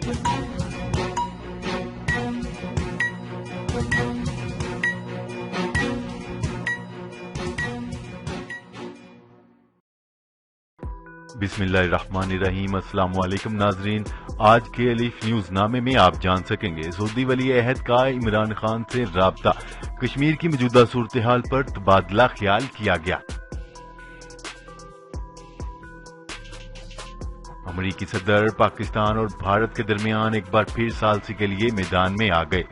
بسم اللہ الرحمن الرحیم۔ السلام علیکم ناظرین، آج کے الف نیوز نامے میں آپ جان سکیں گے سعودی ولی عہد کا عمران خان سے رابطہ، کشمیر کی موجودہ صورتحال پر تبادلہ خیال کیا گیا۔ امریکی صدر پاکستان اور بھارت کے درمیان ایک بار پھر ثالثی کے لیے میدان میں آ گئے۔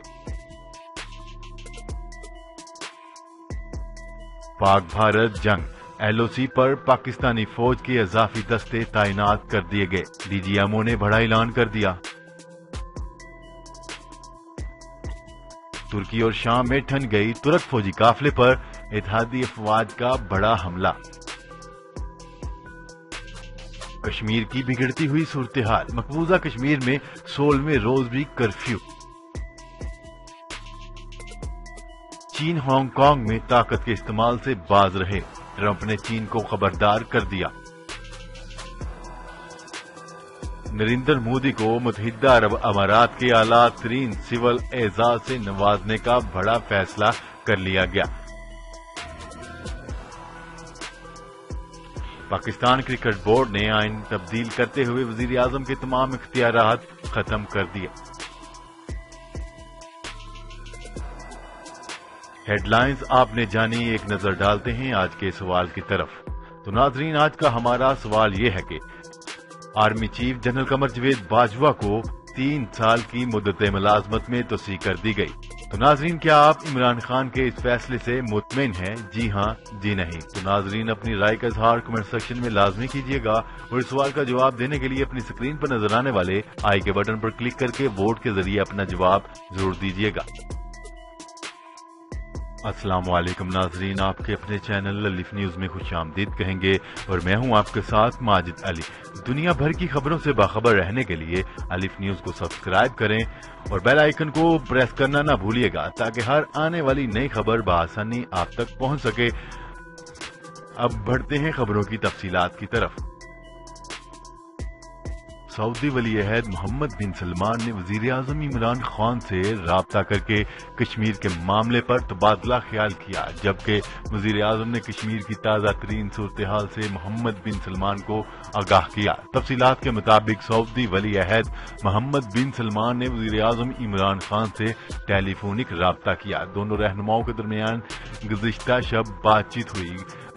پاک بھارت جنگ، ایل او سی پر پاکستانی فوج کے اضافی دستے تعینات کر دیے گئے، ڈی جی ایم او نے بڑا اعلان کر دیا۔ ترکی اور شام میں ٹھن گئی ترک فوجی قافلے پر اتحادی افواج کا بڑا حملہ۔ کشمیر کی بگڑتی ہوئی صورتحال، مقبوضہ کشمیر میں 16ویں روز بھی کرفیو۔ چین ہانگ کانگ میں طاقت کے استعمال سے باز رہے، ٹرمپ نے چین کو خبردار کر دیا۔ نریندر مودی کو متحدہ عرب امارات کے اعلیٰ ترین سول اعزاز سے نوازنے کا بڑا فیصلہ کر لیا گیا۔ پاکستان کرکٹ بورڈ نے آئین تبدیل کرتے ہوئے وزیر اعظم کے تمام اختیارات ختم کر دیے۔ ہیڈ لائنز آپ نے جانی، ایک نظر ڈالتے ہیں آج کے سوال کی طرف۔ تو ناظرین، آج کا ہمارا سوال یہ ہے کہ army chief general Qamar Javed Bajwa کو 3 سال کی مدت ملازمت میں توسیع کر دی گئی۔ تو ناظرین، کیا آپ عمران خان کے اس فیصلے سے مطمئن ہیں؟ جی ہاں، جی نہیں؟ تو ناظرین، اپنی رائے کا اظہار کمنٹ سیکشن میں لازمی کیجیے گا، اور اس سوال کا جواب دینے کے لیے اپنی اسکرین پر نظر آنے والے آئی کے بٹن پر کلک کر کے ووٹ کے ذریعے اپنا جواب ضرور دیجیے گا۔ السلام علیکم ناظرین، آپ کے اپنے چینل الف نیوز میں خوش آمدید کہیں گے، اور میں ہوں آپ کے ساتھ ماجد علی۔ دنیا بھر کی خبروں سے باخبر رہنے کے لیے الف نیوز کو سبسکرائب کریں اور بیل آئیکن کو پریس کرنا نہ بھولیے گا، تاکہ ہر آنے والی نئی خبر بآسانی آپ تک پہنچ سکے۔ اب بڑھتے ہیں خبروں کی تفصیلات کی طرف۔ سعودی ولی عہد محمد بن سلمان نے وزیر اعظم عمران خان سے رابطہ کر کے کشمیر کے معاملے پر تبادلہ خیال کیا، جبکہ وزیر اعظم نے کشمیر کی تازہ ترین صورتحال سے محمد بن سلمان کو آگاہ کیا۔ تفصیلات کے مطابق سعودی ولی عہد محمد بن سلمان نے وزیر اعظم عمران خان سے ٹیلی فونک رابطہ کیا۔ دونوں رہنماؤں کے درمیان گزشتہ شب بات چیت ہوئی۔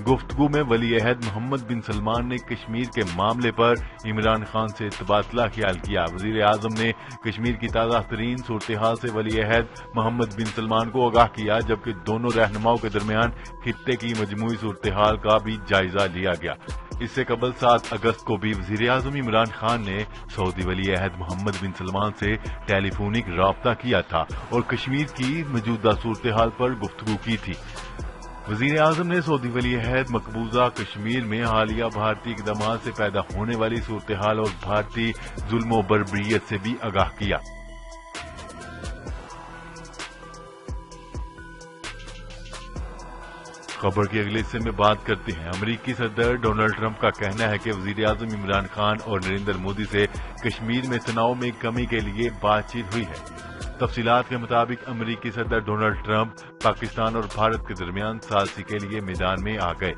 گفتگو میں ولی عہد محمد بن سلمان نے کشمیر کے معاملے پر عمران خان سے تبادلہ خیال کیا۔ وزیر اعظم نے کشمیر کی تازہ ترین صورتحال سے ولی عہد محمد بن سلمان کو آگاہ کیا، جبکہ دونوں رہنماؤں کے درمیان خطے کی مجموعی صورتحال کا بھی جائزہ لیا گیا۔ اس سے قبل 7 اگست کو بھی وزیر اعظم عمران خان نے سعودی ولی عہد محمد بن سلمان سے ٹیلی فونک رابطہ کیا تھا اور کشمیر کی موجودہ صورتحال پر گفتگو کی تھی۔ وزیر اعظم نے سعودی ولی عہد مقبوضہ کشمیر میں حالیہ بھارتی اقدامات سے پیدا ہونے والی صورتحال اور بھارتی ظلم و بربریت سے بھی آگاہ کیا۔ خبر کے اگلے حصے میں بات کرتے ہیں۔ امریکی صدر ڈونلڈ ٹرمپ کا کہنا ہے کہ وزیر اعظم عمران خان اور نریندر مودی سے کشمیر میں تناؤ میں کمی کے لیے بات چیت ہوئی ہے۔ تفصیلات کے مطابق امریکی صدر ڈونلڈ ٹرمپ پاکستان اور بھارت کے درمیان ثالثی کے لیے میدان میں آ گئے۔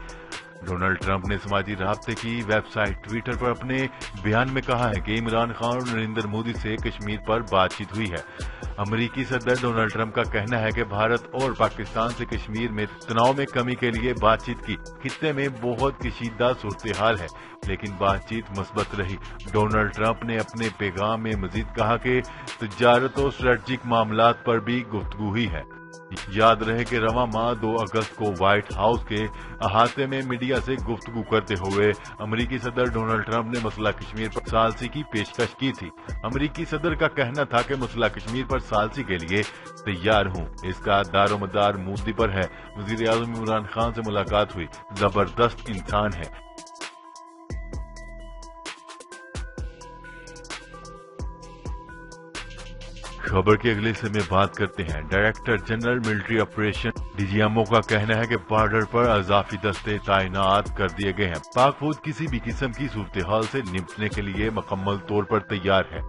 ڈونلڈ ٹرمپ نے سماجی رابطے کی ویب سائٹ ٹویٹر پر اپنے بیان میں کہا ہے کہ عمران خان اور نریندر مودی سے کشمیر پر بات چیت ہوئی ہے۔ امریکی صدر ڈونلڈ ٹرمپ کا کہنا ہے کہ بھارت اور پاکستان سے کشمیر میں تناؤ میں کمی کے لیے بات چیت کی۔ خطے میں بہت کشیدہ صورتحال ہے، لیکن بات چیت مثبت رہی۔ ڈونلڈ ٹرمپ نے اپنے پیغام میں مزید کہا کہ تجارت و اسٹریٹجک معاملات پر بھی گفتگو ہوئی ہے۔ یاد رہے کہ رواں ماہ 2 اگست کو وائٹ ہاؤس کے احاطے میں میڈیا سے گفتگو کرتے ہوئے امریکی صدر ڈونلڈ ٹرمپ نے مسئلہ کشمیر پر ثالثی کی پیشکش کی تھی۔ امریکی صدر کا کہنا تھا کہ مسئلہ کشمیر پر ثالثی کے لیے تیار ہوں، اس کا دار و مدار مودی پر ہے۔ وزیر اعظم عمران خان سے ملاقات ہوئی، زبردست انسان ہے۔ خبر کے اگلے حصے میں بات کرتے ہیں۔ Director general military operation D G M O کا کہنا ہے کہ بارڈر پر اضافی دستے تعینات کر دیے گئے ہیں۔ پاک فوج کسی بھی قسم کی صورتحال سے نمٹنے کے لیے مکمل طور پر تیار ہے۔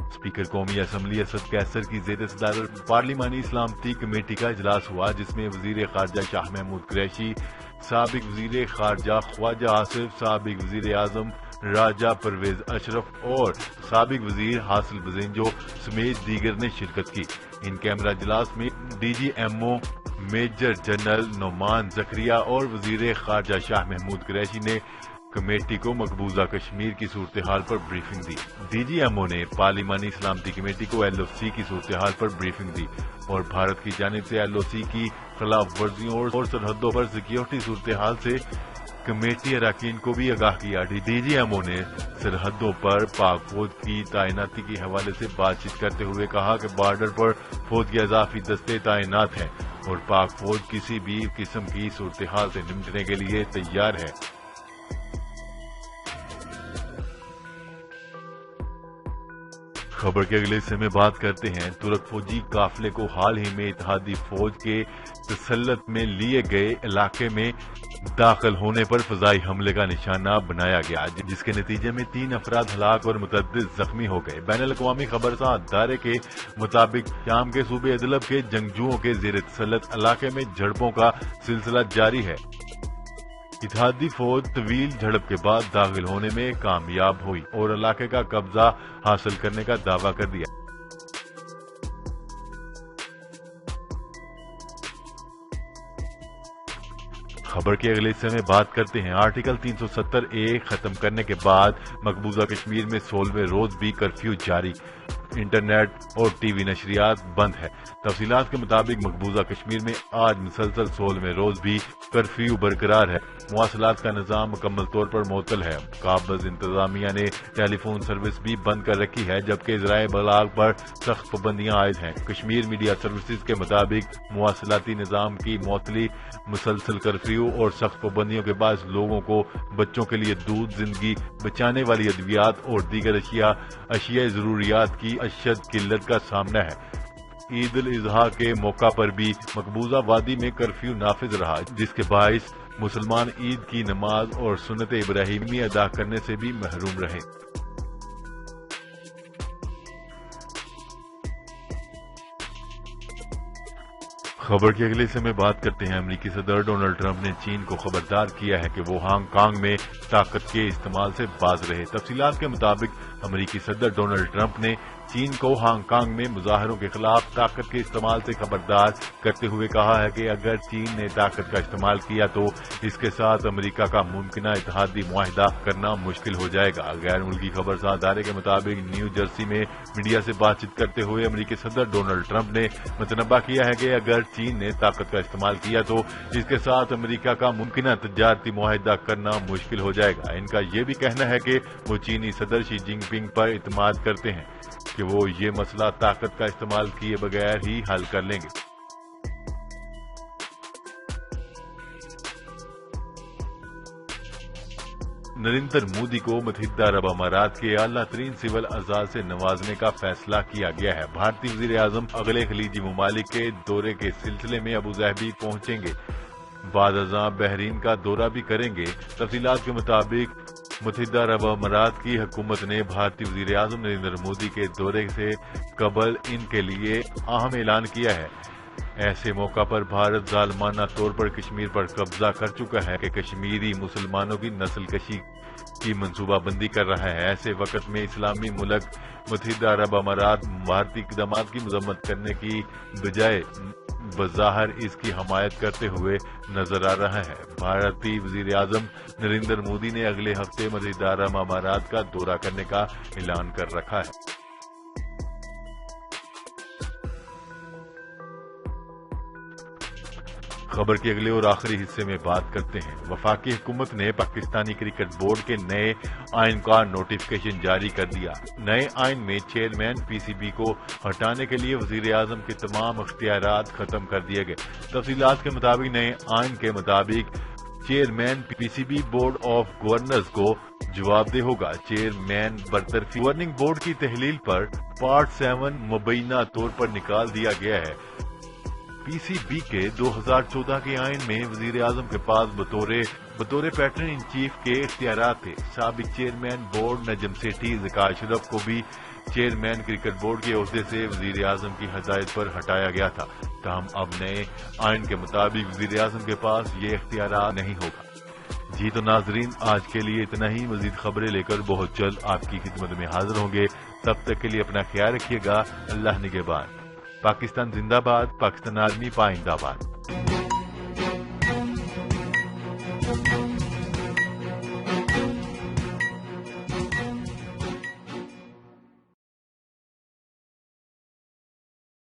اسپیکر قومی اسمبلی اسد قیصر کی زیر صدارت پارلیمانی سلامتی کمیٹی کا اجلاس ہوا، جس میں وزیر خارجہ شاہ محمود قریشی، سابق وزیر خارجہ خواجہ آصف، سابق وزیر اعظم راجہ پرویز اشرف اور سابق وزیر حاصل بزنجو سمیت دیگر نے شرکت کی۔ ان کیمرہ اجلاس میں D G M O major general Nauman Zakaria اور وزیر خارجہ شاہ محمود قریشی نے کمیٹی کو مقبوضہ کشمیر کی صورتحال پر بریفنگ دی۔ ڈی جی ایم او نے پارلیمانی سلامتی کمیٹی کو ایل او سی کی صورتحال پر بریفنگ دی اور بھارت کی جانب سے ایل او سی کی خلاف ورزیوں اور سرحدوں پر سیکیورٹی صورتحال سے کمیٹی اراکین کو بھی آگاہ کیا۔ ڈی جی ایم او نے سرحدوں پر پاک فوج کی تعیناتی کے حوالے سے بات چیت کرتے ہوئے کہا کہ بارڈر پر فوج کے اضافی دستے تعینات ہیں اور پاک فوج کسی بھی قسم کی صورتحال سے نمٹنے کے لیے تیار ہے۔ خبر کے اگلے حصے میں بات کرتے ہیں ترک فوجی قافلے کو حال ہی میں اتحادی فوج کے تسلط میں لیے گئے علاقے میں داخل ہونے پر فضائی حملے کا نشانہ بنایا گیا، جس کے نتیجے میں 3 افراد ہلاک اور متعدد زخمی ہو گئے۔ بین الاقوامی خبرساں ادارے کے مطابق شام کے صوبے ادلب کے جنگجوؤں کے زیر تسلط علاقے میں جھڑپوں کا سلسلہ جاری ہے۔ اتحادی فوج طویل جھڑپ کے بعد داخل ہونے میں کامیاب ہوئی اور علاقے کا قبضہ حاصل کرنے کا دعویٰ کر دیا۔ خبر کے اگلے حصے میں بات کرتے ہیں آرٹیکل 370A ختم کرنے کے بعد مقبوضہ کشمیر میں 16ویں روز بھی کرفیو جاری، انٹرنیٹ اور ٹی وی نشریات بند ہے۔ تفصیلات کے مطابق مقبوضہ کشمیر میں آج مسلسل 16ویں روز بھی کرفیو برقرار ہے۔ مواصلات کا نظام مکمل طور پر معطل ہے۔ قابض انتظامیہ نے ٹیلی فون سروس بھی بند کر رکھی ہے، جبکہ ذرائع ابلاغ پر سخت پابندیاں عائد ہیں۔ کشمیر میڈیا سروسز کے مطابق مواصلاتی نظام کی معطلی، مسلسل کرفیو اور سخت پابندیوں کے باعث لوگوں کو بچوں کے لیے دودھ، زندگی بچانے والی ادویات اور دیگر اشیاء ضروریات کی اشد قلت کا سامنا ہے۔ عید الاضحیٰ کے موقع پر بھی مقبوضہ وادی میں کرفیو نافذ رہا، جس کے باعث مسلمان عید کی نماز اور سنت ابراہیمی ادا کرنے سے بھی محروم رہے۔ خبر کے اگلے حصے میں بات کرتے ہیں امریکی صدر ڈونلڈ ٹرمپ نے چین کو خبردار کیا ہے کہ وہ ہانگ کانگ میں طاقت کے استعمال سے باز رہے۔ تفصیلات کے مطابق امریکی صدر ڈونلڈ ٹرمپ نے چین کو ہانگ کانگ میں مظاہروں کے خلاف طاقت کے استعمال سے خبردار کرتے ہوئے کہا ہے کہ اگر چین نے طاقت کا استعمال کیا تو اس کے ساتھ امریکہ کا ممکنہ اتحادی معاہدہ کرنا مشکل ہو جائے گا۔ غیر ملکی خبرساں ادارے کے مطابق نیو جرسی میں میڈیا سے بات چیت کرتے ہوئے امریکی صدر ڈونلڈ ٹرمپ نے متنبہ کیا ہے کہ اگر چین نے طاقت کا استعمال کیا تو اس کے ساتھ امریکہ کا ممکنہ تجارتی معاہدہ کرنا مشکل ہو جائے گا۔ ان کا یہ بھی کہنا ہے کہ وہ چینی صدر شی جن پنگ پر اعتماد کرتے ہیں کہ وہ یہ مسئلہ طاقت کا استعمال کیے بغیر ہی حل کر لیں گے۔ نریندر مودی کو متحدہ عرب امارات کے اعلیٰ ترین سول اعزاز سے نوازنے کا فیصلہ کیا گیا ہے۔ بھارتی وزیر اعظم اگلے خلیجی ممالک کے دورے کے سلسلے میں ابوظہبی پہنچیں گے، بعد ازاں بحرین کا دورہ بھی کریں گے۔ تفصیلات کے مطابق متحدہ عرب امارات کی حکومت نے بھارتی وزیر اعظم نریندر مودی کے دورے سے قبل ان کے لیے اہم اعلان کیا ہے۔ ایسے موقع پر بھارت ظالمانہ طور پر کشمیر پر قبضہ کر چکا ہے کہ کشمیری مسلمانوں کی نسل کشی کی منصوبہ بندی کر رہا ہے۔ ایسے وقت میں اسلامی ملک متحدہ عرب امارات بھارتی اقدامات کی مذمت کرنے کی بجائے بظاہر اس کی حمایت کرتے ہوئے نظر آ رہا ہے۔ بھارتی وزیر اعظم نریندر مودی نے اگلے ہفتے متحدہ عرب امارات کا دورہ کرنے کا اعلان کر رکھا ہے۔ خبر کے اگلے اور آخری حصے میں بات کرتے ہیں۔ وفاقی حکومت نے پاکستانی کرکٹ بورڈ کے نئے آئین کا نوٹیفکیشن جاری کر دیا۔ نئے آئین میں چیئرمین پی سی بی کو ہٹانے کے لیے وزیر اعظم کے تمام اختیارات ختم کر دیے گئے۔ تفصیلات کے مطابق نئے آئین کے مطابق chairman P C B board of governors کو جواب دہ ہوگا۔ چیئرمین برطرفی گورننگ بورڈ کی تحلیل پر پارٹ 7 مبینہ طور پر نکال دیا گیا ہے۔ پی سی بی کے 2014 کے آئین میں وزیر اعظم کے پاس بطور پیٹرن ان چیف کے اختیارات تھے۔ سابق چیئرمین بورڈ نجم سیٹھی ذکا اشرف کو بھی چیئرمین کرکٹ بورڈ کے عہدے سے وزیر اعظم کی ہدایت پر ہٹایا گیا تھا، تاہم اب نئے آئین کے مطابق وزیر اعظم کے پاس یہ اختیارات نہیں ہوگا۔ جی تو ناظرین، آج کے لیے اتنا ہی۔ مزید خبریں لے کر بہت جلد آپ کی خدمت میں حاضر ہوں گے۔ تب تک کے لیے اپنا خیال رکھیے گا۔ اللہ نگہبان۔ پاکستان زندہ باد، پاکستان آرمی پائندہ باد۔